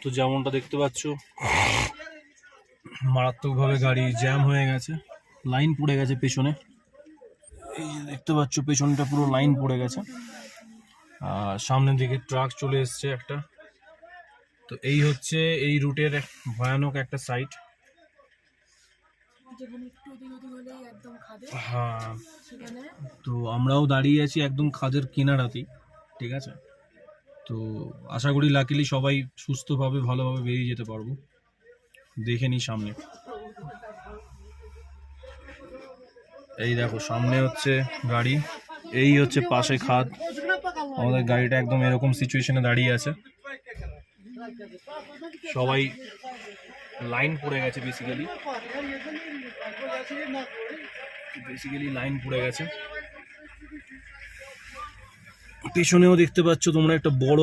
তো যেমনটা দেখতে পাচ্ছ মারাত্মকভাবে গাড়ি জ্যাম হয়ে গেছে, লাইন পড়ে গেছে পেছনে। এই যে দেখতে পাচ্ছ পেছনটা পুরো লাইন পড়ে গেছে, আর সামনের দিকে ট্রাক চলে এসছে একটা। তো এই হচ্ছে এই রুটের ভয়ানক একটা সাইট। হ্যাঁ, তো আমরাও দাঁড়িয়ে আছি একদম খাদের কিনারাতেই, ঠিক আছে। তো আশা করি লাকিলি সবাই সুস্থভাবে ভালোভাবে বেরিয়ে যেতে পারবো। দেখে নি সামনে, এই দেখো সামনে হচ্ছে গাড়ি, এই হচ্ছে পাশে খাদ। আমাদের গাড়িটা একদম এরকম সিচুয়েশনে দাঁড়িয়ে আছে, সবাই লাইন পড়ে গেছে বেসিক্যালি লাইন পড়ে গেছে। পেছনেও দেখতে পাচ্ছ তোমরা একটা বড়